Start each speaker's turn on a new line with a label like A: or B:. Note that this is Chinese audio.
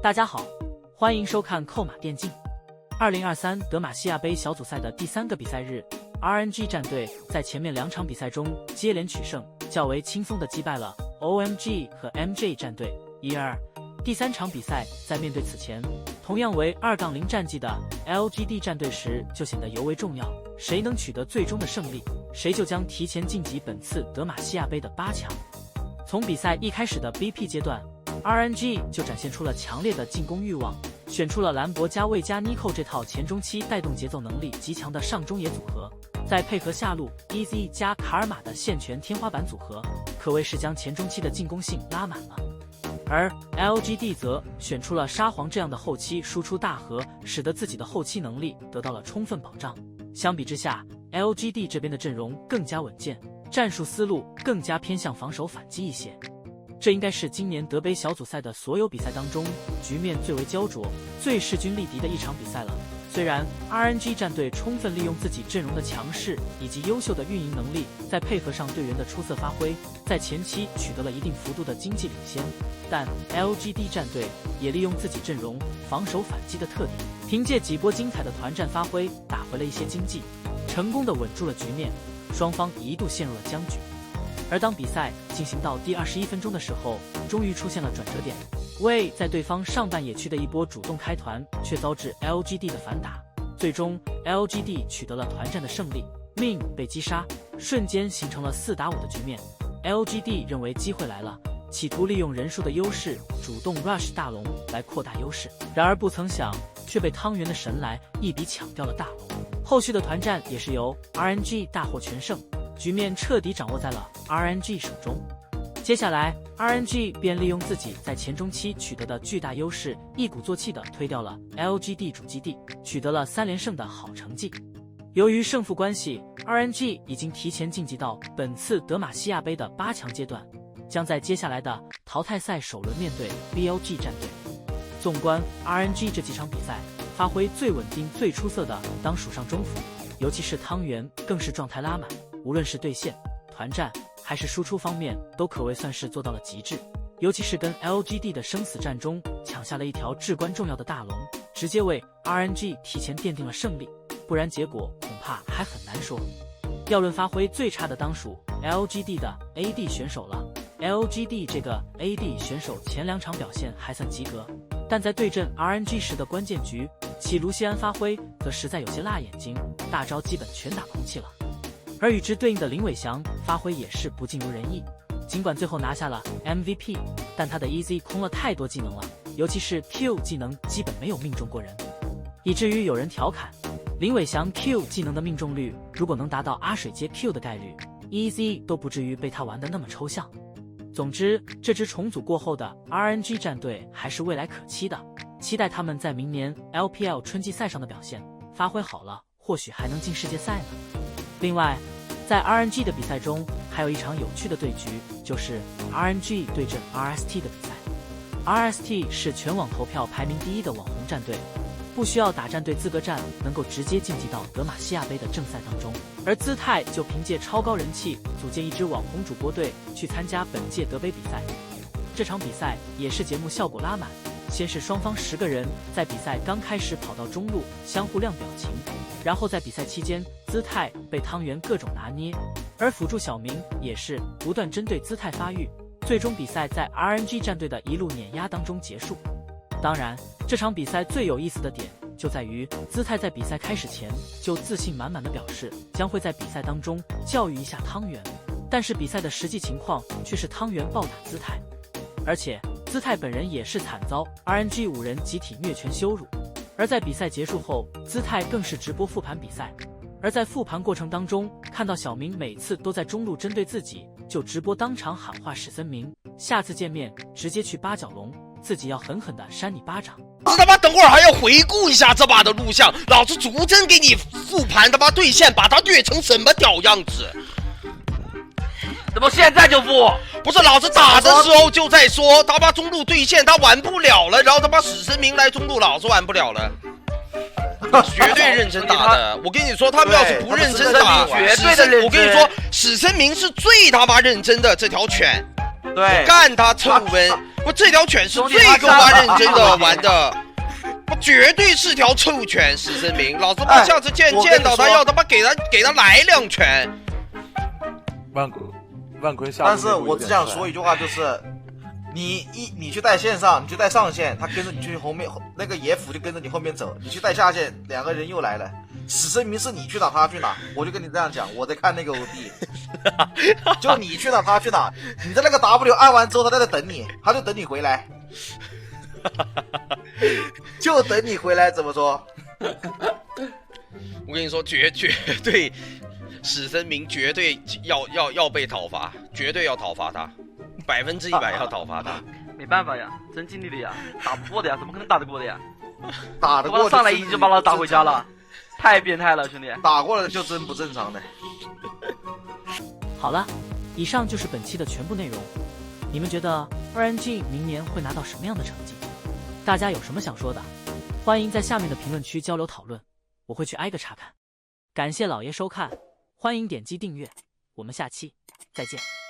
A: 大家好，欢迎收看扣马电竞。2023德玛西亚杯小组赛的第3个比赛日 ，RNG 战队在前面2场比赛中接连取胜，较为轻松地击败了 OMG 和 MJ 战队1-2。第3场比赛在面对此前同样为2-0战绩的 LGD 战队时，就显得尤为重要。谁能取得最终的胜利，谁就将提前晋级本次德玛西亚杯的8强。从比赛一开始的 BP 阶段，RNG 就展现出了强烈的进攻欲望，选出了兰博加卫加妮蔻这套前中期带动节奏能力极强的上中野组合，再配合下路 EZ 加卡尔玛的线权天花板组合，可谓是将前中期的进攻性拉满了。而 LGD 则选出了沙皇这样的后期输出大核，使得自己的后期能力得到了充分保障。相比之下 ，LGD 这边的阵容更加稳健，战术思路更加偏向防守反击一些。这应该是今年德杯小组赛的所有比赛当中局面最为焦灼、最势均力敌的一场比赛了。虽然 RNG 战队充分利用自己阵容的强势以及优秀的运营能力，再配合上队员的出色发挥，在前期取得了一定幅度的经济领先，但 LGD 战队也利用自己阵容防守反击的特点，凭借几波精彩的团战发挥，打回了一些经济，成功的稳住了局面，双方一度陷入了僵局。而当比赛进行到第21分钟的时候，终于出现了转折点。魏在对方上半野区的一波主动开团，却遭致 LGD 的反打，最终 LGD 取得了团战的胜利，命被击杀，瞬间形成了4打5的局面。LGD 认为机会来了，企图利用人数的优势主动 rush 大龙来扩大优势，然而不曾想却被汤圆的神来一笔抢掉了大龙。后续的团战也是由 RNG 大获全胜，局面彻底掌握在了 RNG 手中。接下来 RNG 便利用自己在前中期取得的巨大优势，一鼓作气地推掉了 LGD 主基地，取得了3连胜的好成绩。由于胜负关系， RNG 已经提前晋级到本次德玛西亚杯的8强阶段，将在接下来的淘汰赛首轮面对 BLG 战队。纵观 RNG 这几场比赛，发挥最稳定最出色的当属上中辅，尤其是汤圆更是状态拉满，无论是对线、团战还是输出方面都可谓算是做到了极致。尤其是跟 LGD 的生死战中抢下了一条至关重要的大龙，直接为 RNG 提前奠定了胜利，不然结果恐怕还很难说。要论发挥最差的当属 LGD 的 AD 选手了。LGD 这个 AD 选手前2场表现还算及格，但在对阵 RNG 时的关键局，其卢锡安发挥则实在有些辣眼睛，大招基本全打空气了。而与之对应的林伟翔发挥也是不尽如人意，尽管最后拿下了 MVP， 但他的 EZ 空了太多技能了，尤其是 Q 技能基本没有命中过人，以至于有人调侃林伟翔 Q 技能的命中率如果能达到阿水接 Q 的概率， EZ 都不至于被他玩得那么抽象。总之，这支重组过后的 RNG 战队还是未来可期的，期待他们在明年 LPL 春季赛上的表现，发挥好了或许还能进世界赛呢。另外，在 RNG 的比赛中还有一场有趣的对局，就是 RNG 对阵 RST 的比赛。RST 是全网投票排名第1的网红战队，不需要打战队资格战能够直接晋级到德玛西亚杯的正赛当中，而姿态就凭借超高人气组建一支网红主播队去参加本届德杯比赛。这场比赛也是节目效果拉满，先是双方10个人在比赛刚开始跑到中路相互亮表情，然后在比赛期间姿态被汤圆各种拿捏，而辅助小明也是不断针对姿态发育，最终比赛在 RNG 战队的一路碾压当中结束。当然，这场比赛最有意思的点就在于姿态在比赛开始前就自信满满的表示将会在比赛当中教育一下汤圆，但是比赛的实际情况却是汤圆暴打姿态，而且姿态本人也是惨遭 RNG 5人集体虐拳羞辱。而在比赛结束后，姿态更是直播复盘比赛，而在复盘过程当中，看到小明每次都在中路针对自己，就直播当场喊话史森明，下次见面直接去八角笼，自己要狠狠地扇你巴掌。
B: 他妈等会儿还要回顾一下这把的录像，老子逐帧给你复盘他妈对线，把他虐成什么屌样子？
C: 怎么现在就复？
B: 不是老子打的时候就在说他妈中路对线他玩不了了，然后他妈史森明来中路老子玩不了了。绝对认真打的。我跟你说，他们要是不认真打，
C: 绝对的认真。
B: 我跟你说，史森明是最他妈认真的这条犬。
C: 对，
B: 干他臭文！我这条犬是最他妈认真的玩的。我绝对是条臭犬，史森明，老子妈下次见到他要他妈给他来2拳。
D: 万坤下。
E: 但是我只想说一句话，就是你去带线上，你去带上线，他跟着你去后面，那个野辅就跟着你后面走，你去带下线，2个人又来了。史森明是你去哪他去哪，我就跟你这样讲，我在看那个 OD， 就你去哪他去哪，你在那个 W 按完之后，他在那等你，他就等你回来。就等你回来，怎么说？
B: 我跟你说，绝对，史森明绝对要被讨伐，绝对要讨伐他，100%要讨伐他。
C: 没办法呀，真尽力了呀，打不过的呀，怎么可能打得过的呀？
E: 打得过
C: 上来一就把他打回家了，太变态了，兄弟！
E: 打过了就真不正常的。
A: 好了，以上就是本期的全部内容。你们觉得 RNG 明年会拿到什么样的成绩？大家有什么想说的，欢迎在下面的评论区交流讨论，我会去挨个查看。感谢老爷收看，欢迎点击订阅，我们下期再见。